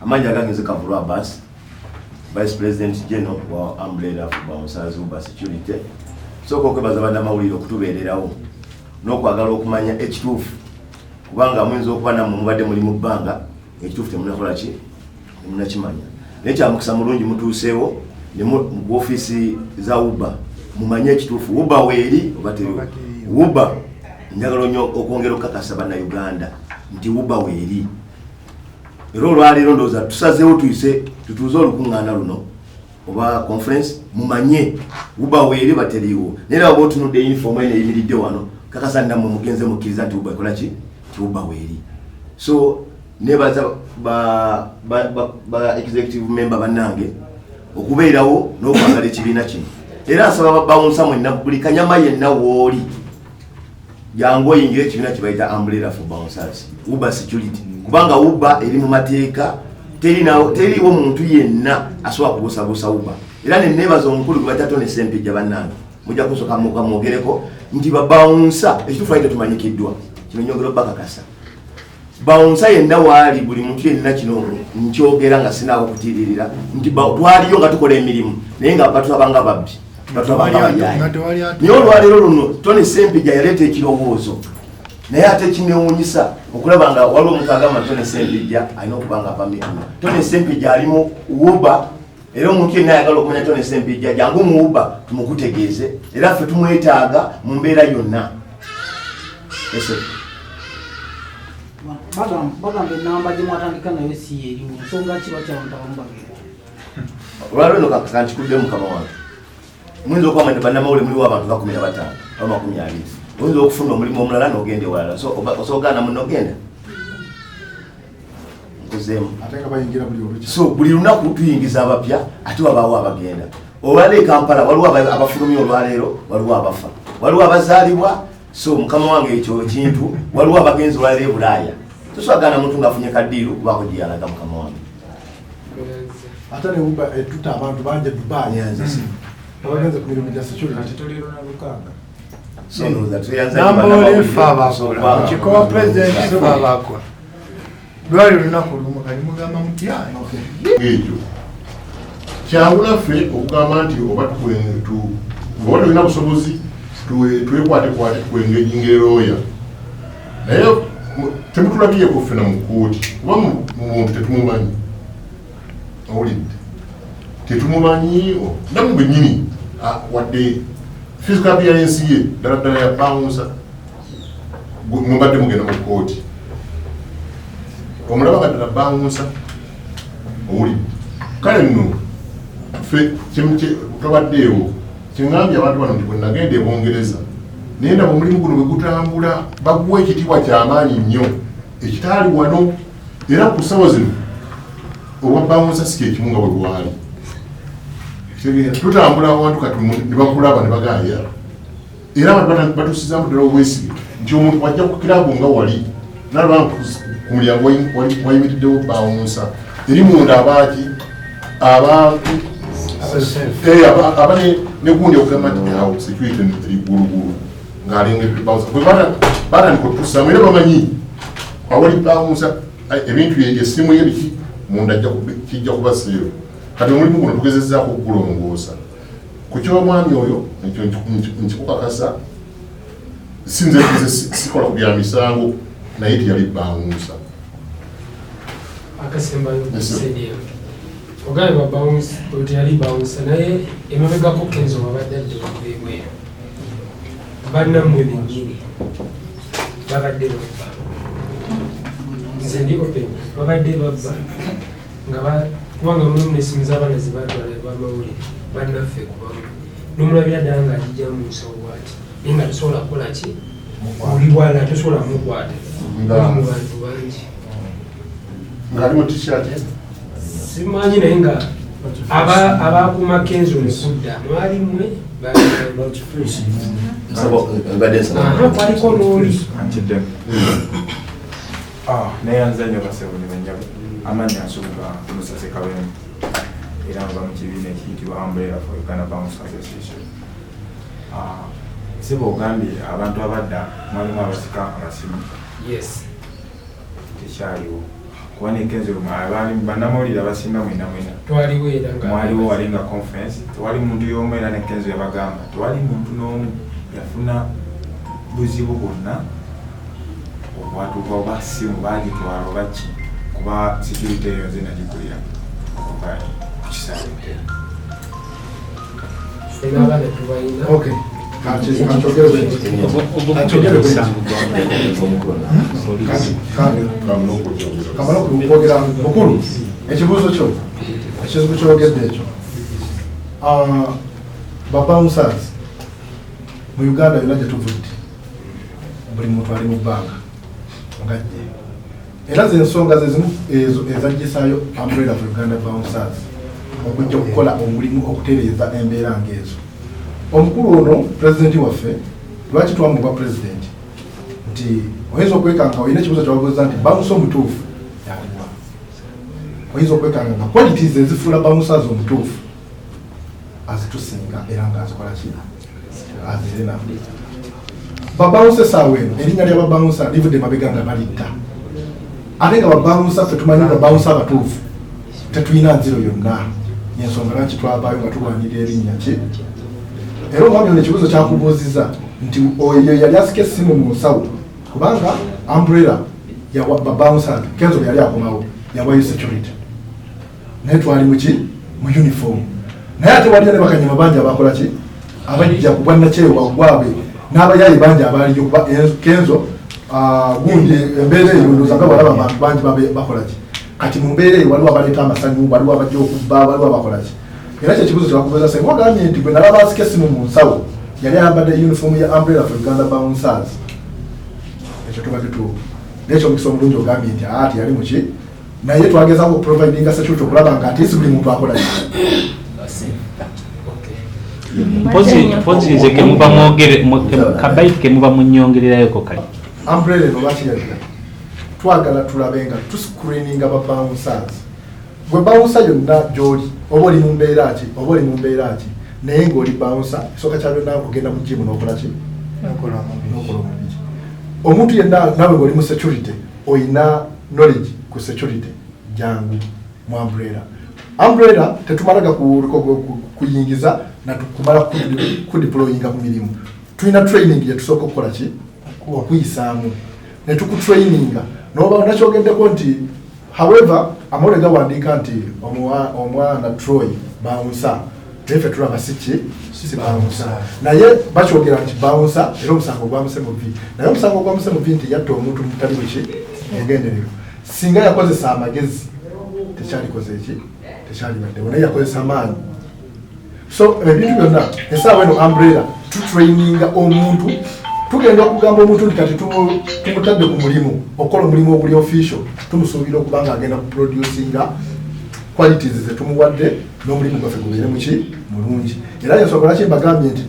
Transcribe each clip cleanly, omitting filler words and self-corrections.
amanya gangize Kavulu Abbas, Vice President General wa Umbrella Bouncers Uber Security. So kwebaza banda mawuliro okutubeererawo n'okwagala okumanya ekituufu kubanga mwenzi okuba nammwe mubadde muli mu bbanga ekituufu temunakola ki temunakimanya naye kyamukisa mulungi mutuuseewo ne mu ofiisi za Uber mumanye ekituufu Uber weeri oba teri Uber njagala nnyo okwongera okukakasa bannayuganda nti Uber weeri era olwaleero ndowooza tusazeewo tutuuze olukuŋŋaana luno oba conference mumanye Uber weeri bateriiwo naye abo otunudde uniform ene eyimiridde wano kakasa ndammwe mugenze mukkiriza nti Uber ekola ki ti Uber weeri. So nebaza ba executive member bannange okubeerawo n'okwagala ekibiina kino era asaba bawunsa mwenna buli kanyama yenna wooli jangu oyingire ekibiina kye bayita Umbrella for Bouncers Uber Security kubanga Uber eri mu mateeka teriiwo muntu yenna asobola kubuusabuusa Uber era ne nebaza omukulu gwe bata Tony Sempijja bannange mujja kusooka mwogereko nti babawunsa ekituufu ayite tumanyikiddwa kino nyongera bakakasa bawunsa yenna waali buli muntu yenna kino nkyogera nga sinaawo okutiiririra nti twaliyo nga tukola emirimu naye nga batulabanga babbi naye olwaleero luno Tony Sempijja yaleeta ekirowoozo naye ate kinewuunyisa okulaba nga waliwo omuntu agamba Tony Sempijja alina okuba nga pamitima Tony Sempijja ali mu Uber era omuntu yenna ayagala okumanya Tony Sempijja jangu mu Uber tumukutegeeze era ffe tumwetaaga mu mbeera yonna. Bagambe namba gye mwatandika nayo si eriwo nsonga kiba kyawuntawamubageera olwaliro no kankikuddemu mukama wange muyinza okuba nti bannamawulire muliwo abantu 15 oba 20 oyinza okufuna omulimu omulala n'ogenda ewalala osogaana munogenda nkuzeemu so buli lunaku tuyingiza abapya ate wabaawo abagenda olwaleero e Kampala waliwo abafulumya olwaleero waliwo abafa waliwo abazaalibwa so mukama wange ekyo ekintu waliwo abagenzi olwaleero e Bulaaya toswagana muntu ngaafunye kaddiiru kubaako gye yalaga mukama wange ate ne Uber etutta abantu bangi Dubai abagenze ku mirimu gya security nambole fa bakola kikowa president fa bakola lwali lunaku lumu kali mugamba mutyayo ekyo kyangu naffe okugamba nti oba oba tulina busobozi twekwatekwate twengejinga erooya naye temutulabiyeko ffena mu kooti kuba muntu tetumumanyi owulidde tetumumanyi namu gwennyini wadde physical appearance ye ddala ya bouncer mubadde mugenda mu kooti omulaba nga ddala bouncer owulidde kale nno ffe tobaddeewo kyeŋŋambye abantu bano nti bwe nagenda e Bungereza naye nabo omulimu guno bwe gutambula baguwa ekitiibwa kyamaanyi nnyo ekitaali wano era ku ssawa zino obwa bouncer si kyekimu nga bwe bwali tutambula awantu kati ne bakulaba ne bagaaya era abantu batuusizaamu ddala obwesige nti omuntu wajja ku kiraabu nga wali nalaba ku mulyango wayimiriddewo bouncer eri munda abaaki abantu aba ne gundi okugamba nti awo security eri ggulugulu ng'alengedde bouncer bwe batandika otussaamu era bamanyi awali bouncer ebintu essimu ye biki munda kijja kuba seero kati omulimu guno tugezezzaako okugulongoosa ku ky'omwami oyo ekyo nkikukakasa sinze sikola ku bya misango naye tiyali bouncer akasembayo ogaye ba bounce otiyali bounce naye emabegako kenzo babadde adde bakubeebweyo bannammwe bennyini babadde babba nze ndiko pe babadde babba nga kubanga mulimu n'essimu z'abaana zibatwala bamawulire bannaffe kubamu n'omulabira ddala ng'agijja mu nsawo bwati naye nga tosobola kukola ki oli bwala tosobola mukwata mu bantu bangi ng'ali mu t-shirt simanyi naye nga abakuuma kenzo nekudda mwali mmwe kwaliko n'oli neyanza nnyo basebo nebanja amanya nsonga Musase Kawempe era nga mu kibiina ekiyitibwa Umbrella for Uganda Bouncers Association. Sebo ogambye abantu abadda mwalimu abasika amasimu yes tekyaliwo kubona ekenzo abali banamawulire abasinga mwena mwaliwo walinga conference tewali muntu y'omu era nekenzo yabagamba tewali muntu n'omu yafuna buzibu bwonna obwatuuka oba simu bagitwala oba ki kuba security eyo nze nagigulira okuva ku kisaawe. Okay. Kamala okwogera mukulu ekibuuzo kyo ekizibu kyogedde ekyo babouncers mu Uganda yonna gye tuvudde buli muntu ali mu bbanga ngajje era zensonga zezimu ezo ezaggisaayo umbrella for Uganda bouncers okujja okukola omulimu okutereeza embeera ng'ezo. Omukulu ono pulezidenti waffe lwaki twamuba pulezidenti nti oyinza okwekanga olina ekibuuzo kyababuuza nti bamusa omutuufu yaliwa oyinza okwekanga nga qualities ezifuula bamusazi omutuufu azitusinga era nga azikola ki azirina babawunsa essaawa eno erinnya lya babawunsa livudde mabega nga balitta ate nga babawunsa ffe tumanyi babawunsa abatuufu tetulina nziro yonna yensonga lwaki twavaayo nga tulwanirira erinnya ki. Era omwami ono ekibuuzo kyakubuuziza nti oyo yali asika essimu mu nsawo kubanga umbrella yawa babawunsa kenzo yali akomawo yawayo security naye twali muki mu uniform naye ate waliyo ne bakanyama bangi abakola ki abajja ku bwannakyewa gwabwe n'abayayi bangi abaaliyo kuba kenzo gundi embeera eyo ndowooza nga walaba abantu bangi bakola ki kati mu mbeera eyo waliwo abaleeta amasanyu waliwo abajja okubba waliwo abakola ki. Era kyo ekibuuzo kyakubuuza senga ogambye nti gwe nalaba asika essimu mu nsawo yali ayambadde uniform ya umbrella for Uganda bouncers ekyo tuba kituufu nekyo omukisa omulungi ogambye nti ati yali muki naye twagezaako okuprovidinga security okulaba nga ati isi buli muntu akola Mpozi nze kemuba mwogere kabaiti kemuba munyongererayo kali umbrella eno lwaki yalina twagala tulabe nga tuscreeninga ba bouncers gwe bawunsa yonna gy'oli oba oli mu mbeera ki oba oli mu mbeera ki naye ng'oli bawunsa ekisooka kya byonna kugenda mu jimu n'okola ki n'okola omubiri. Omuntu yenna nawe ng'oli mu security oyina knowledge ku security jangu mu umbrella. Umbrella tetumalaga kuyingiza na tukumala kudeployinga ku mirimu. Tulina training yetusooka okukola ki okuyisaamu ne tukutraininga n'oba onakyogeddeko nti however amawulire gawandiika nti omwana Troy bawunsa naife tulaba si bawunsa naye bakyogera nti bawunsa era omusango gwamuse mu vi naye omusango gwamuse mu vi nti yatta omuntu mutali bweki mugenderero singa yakozesa amagezi tekyalikoze eki tekyalibaddewo naye yakozesa amaanyi. So ebintu byonna essaawa eno umbrella tutraininga omuntu tugenda okugamba omuntu nti kati tumutadde ku mulimu okukola omulimu oguli official tumusuubira okuba nga agenda kuproducinga qualities zetumuwadde n'omulimu gwaffe gubeere muki mulungi. Era ensonga lwaki mbagambye nti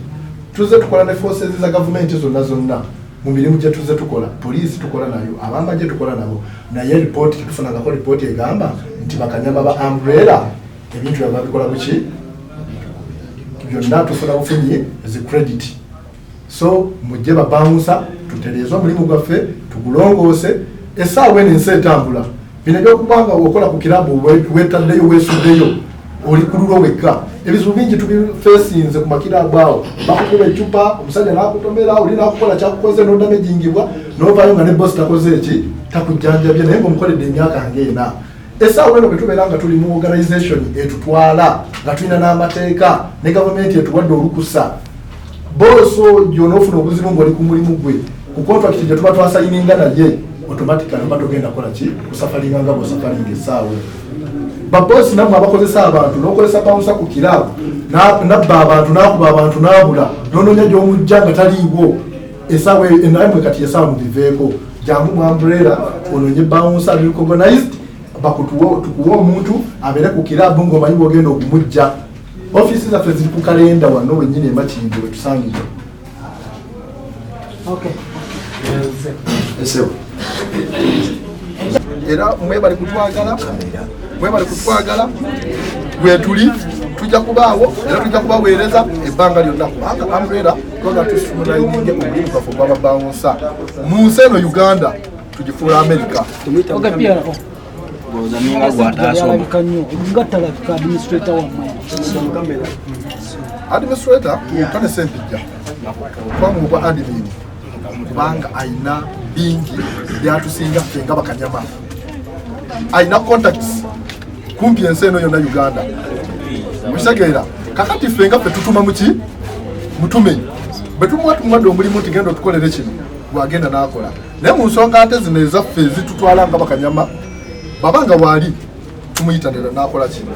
tuzze tukola ne forces za gavumenti zonna mu mirimu gye tuzze tukola poliisi tukola nayo abambajje tukola nabo naye ripooti tetufunangako ripooti egamba nti bakanyama ba umbrella ebintu byaba bikola buki byonna tufuna bufunyi ezi credit. So mujje babawunsa tutereeza omulimu gwaffe tugulongoose essaawa eno ensi etambula bino ebyokubanga okola ku kirabu wetaddeyo weesuddeyo oli kululwo wekka ebizibu bingi tubifeesinze ku makirabu awo bakukuba ecupa omusajja n'akutomera oli n'akukola kyakukoze n'odamejingibwa n'ovaayo nga ne bosi takoze eki takujjanjabye naye ng'omukoledde emyaka ng'ena. Essaawa eno bwe tubeera nga tuli mu organisation etutwala nga tulina n'amateeka ne gavumenti etuwadde olukusa boso yonoofuna obuzibu ng'oli ku mulimu gwe ku contract gye tuba twasayininga naye automatically oba togenda kola ki kusafalinga nga bwosafalinga essaawa. Babosi nammwe abakozesa abantu n'okozesa bawunsa ku kiraabu nabba abantu n'akuba abantu n'abula n'onoonya gy'omujja nga taliiwo essaawa naye mwe kati essaawa mubiveeko jangu mu umbrella onoonye bawunsa recognized tukuwa omuntu abeere ku kiraabu ng'omanyi bw'ogenda okumujja. Offices zaffe ziri ku kalenda wano wennyini emakindi wetusangire. Era mwebale kutwagala bwe tuli tujja kubaawo era tujja kubaweereza ebbanga lyonna kubanga umbrella twaga tusimulayinge omulimu gwaffe gw'ababawunsa mu nsi eno Uganda tugifuula America. ninga gwataasoma nnyo ngatalabika administrator wamwe administrator tane sempijja kwamugwa admin kubanga aina bingi byatusinga ffe nga bakanyama aina contacts kumpi ensi eno yonna Uganda mukitegeera kakati ffe nga ffe tutuma muki mutume bwe tumuwadde omulimu nti genda otukolere kino gwagenda n'akola naye mu nsonga ate zino ezaffe ezitutwala nga bakanyama babanga waali tumuyitanira n'akola kino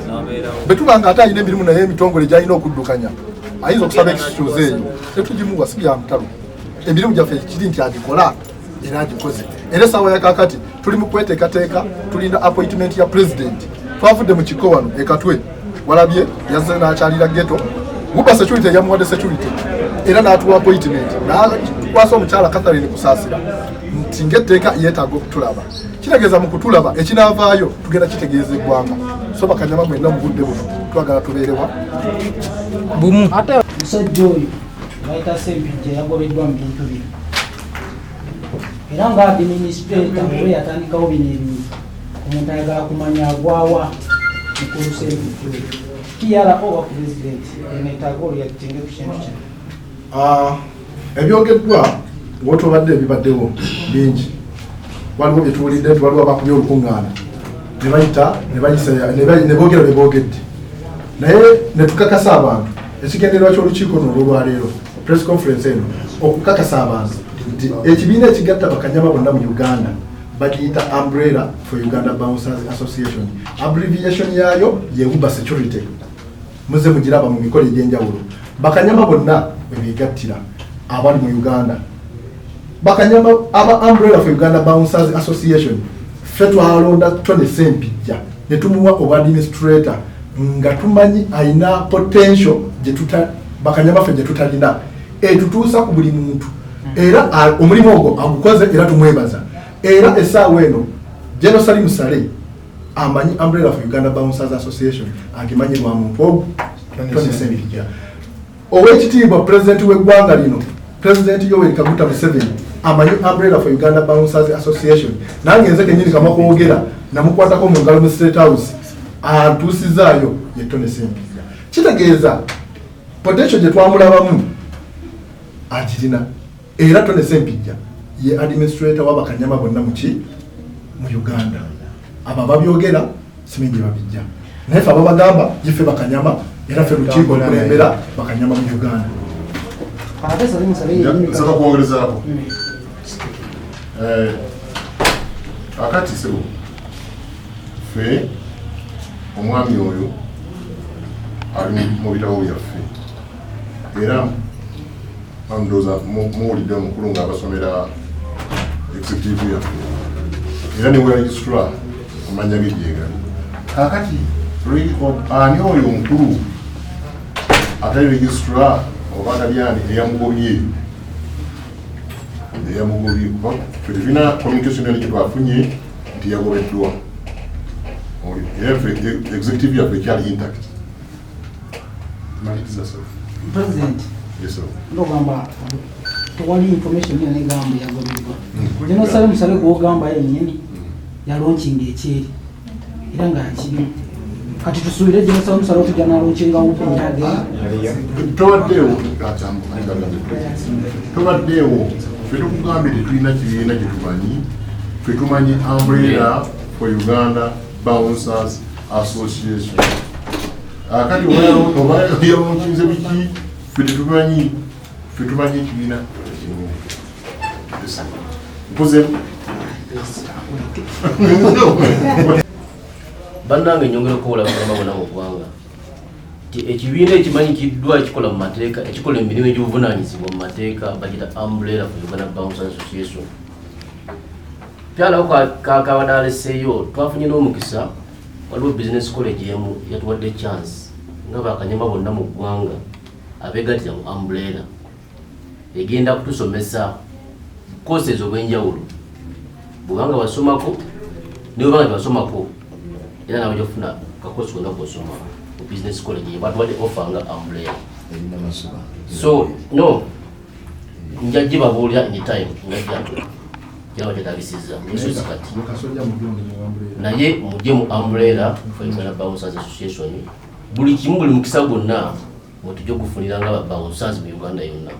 bwe tubanga ate alina emirimu naye emitongole gy'alina okuddukanya ayinza okusaba excuse eyo tetugimuwa si bya mutalo emirimu gyaffe kiri nti agikola era agikoze era essaawa yakakati tuli mu kweteekateeka tulinda appointment ya president twavudde mu kiko wano ekatwe walabye yazze n'akyalira ghetto Muba security yamuwadde security era n'atuwa appointment n'akwasa omukyala Catherine kusaasira nti ng'etteeka yeetaaga okutulaba kitegeeza mu kutulaba ekinaavaayo tugenda kitegeeza eggwanga so bakanyama mwenna mu budde buno twagala tubeerewa bumu ate musajja oyo bayita Sempijja yagobeddwa mu bintu bino era nga administrator we yatandikawo bino ebintu omuntu ayagala kumanya agwawa mukulu Sempijja kiyala owa president enetaaga oluyakitenge ku kintu kino ebyogeddwa ng'otobadde ebibaddewo bingi waliwo bye tuwulidde nti waliwo abakubye olukuŋŋaana ne bayita ne boogera bye boogedde naye ne tukakasa abantu ekigendererwa ky'olukiiko luno olwaleero press conference eno okukakasa abantu nti ekibiina ekigatta bakanyama bonna mu Uganda bagiyita Umbrella for Uganda Bouncers Association. Abbreviation yayo ye Uba Security. Muze mugiraba mu mikolo egy'enjawulo. Bakanyama bonna bebigattira abali mu Uganda. Bakanyama aba Umbrella for Uganda Bouncers Association fetwa alonda Tony Sempijja ne tumuwa oba administrator nga tumanyi aina potential je bakanyama fe je tutalina tutuusa ku buli muntu era omulimu ogwo agukoze era tumwebaza era essaawa eno General Salim Saleh amanyi Umbrella for Uganda Bouncers Association agimanyirwa muntu ogwo Tony Sempijja owekitiibwa president w'eggwanga lino President Yoweri Kaguta Museveni amanyi Umbrella for Uganda Bouncers Association nange nze kenyini kama kwogera namukwatako mu ngalo mu State House antusizaayo ye Tony Sempijja kitegeeza potential je twamulabamu agirina era Tony Sempijja ye administrator w'abakanyama bonna mu Uganda aba babyogera simenje babijja naye fe ababagamba yife bakanyama era fe lukiiko lukulembera bakanyama mu Uganda. Saka kuongerezaako akati sebo fe omwami oyo ali mu bitabo byaffe era andoza muwulidde omukulu ng'abasomera executive yaffe era niwe registra amanya gejeegali kakati ani oyo omukulu atali registra oba nabyani eyamugobye tulina communication eri kyetwafunye nti yagobeddwa era executive yaffe ekyali intact. President ndogamba tewali information yona egamba yagobeddwa General Salim Saleh gwogamba yennyini yalonkinga ekyeri era nga kirimu kati tusuubire General Salim Saleh tujja nalonkinga wukunagera tobaddeewo fetukugambye tetulina kibiina gyetumanyi fetumanyi Umbrella for Uganda Bouncers Association kati oba yalonkinze biki fetumanyi ekibiina mpuze bannange nyongera okukola bakama bonna mu ggwanga ti ekibiina ekimanyikiddwa ekikola mu mateeka ekikola emirimu egy'obuvunaanyizibwa mu mateeka bagita Umbrella for Uganda Bouncers Association. Pyalawo kakabadde aleseeyo twafunye n'omukisa waliwo business college emu yatuwadde chance nga bakanyama bonna mu ggwanga abeegattira mu Umbrella egenda kutusomesa courses obw'enjawulo bwebanga basomako ne bwebanga tebasomako era nawe jofuna kakosi konna kosoma mu business college batuwadde offer nga Umbrella. So no njagibabuulira anytime ngajja yaba kyetagisiza musuzi kati naye mujje mu umbrella for Uganda Bouncers Association buli kimu buli mukisa gwonna mutujja okufunira nga babouncers mu Uganda yonna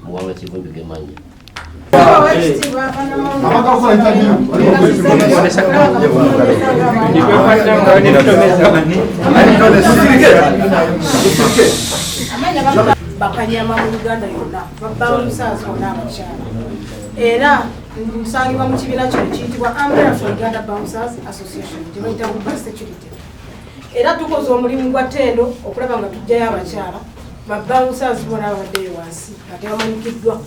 muwanga Kivumbi gemanya bakanyama mu Uganda yonna babouncers bonna abakyala era nsangibwa mu kibiina kino kiyitibwa Umbrella for Uganda Bouncers Association gye bayita Buba Security era tukoze omulimu gwa ttendo okulaba nga tujjayo abakyala babouncers bona abaddeyo wansi ate bamanyikiddwa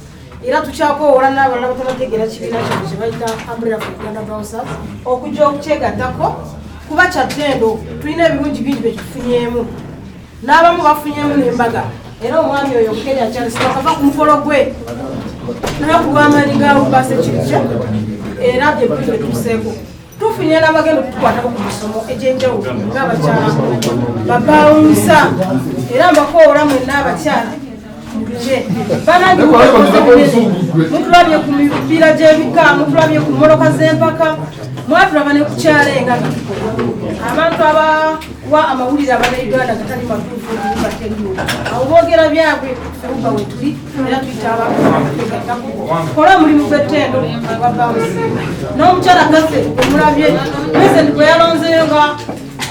era tukyakoowola n'abalala batabategeera kibiina kino kye bayita Umbrella for Uganda Bouncers okujja okukyegattako kuba kya ttendo tulina ebirungi bingi bye tufunyeemu n'abamu bafunyeemu n'embaga era omwami oyo Kenya Charles bakava ku mukolo gwe naye ku lw'amaanyi ga Buba Security era bye bwe tuseeko tufunye n'abagenda okutukwatako ku misomo egy'enjawulo ng'abakyala babawunsa era mbakoowola mwenna abakyala banange mutulabye ku mipiira gy'ebika mutulabye ku mmoloka z'empaka mwatulaba ne ku kyalenga abantu abawa amawulire abanauganda gatali matuufu bateriwo awo boogera byabwe feruba we tuli era tuyita abategatako kola omulimu gw'ettendo gwabawusi n'omukyala kase omulabye president gwe yalonzeyo nga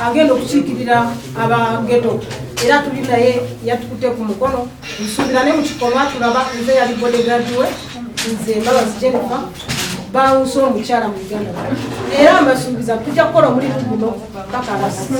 agenda okukiikirira abageto era tuli naye yatukutte ku mukono nsuubira ne mu kikolwa tulaba nze yali bodyguard we nze Mbabazi Jennifer bawunsa omukyala mu Uganda era mbasuubiza tujja kukola omulimu guno bakalasi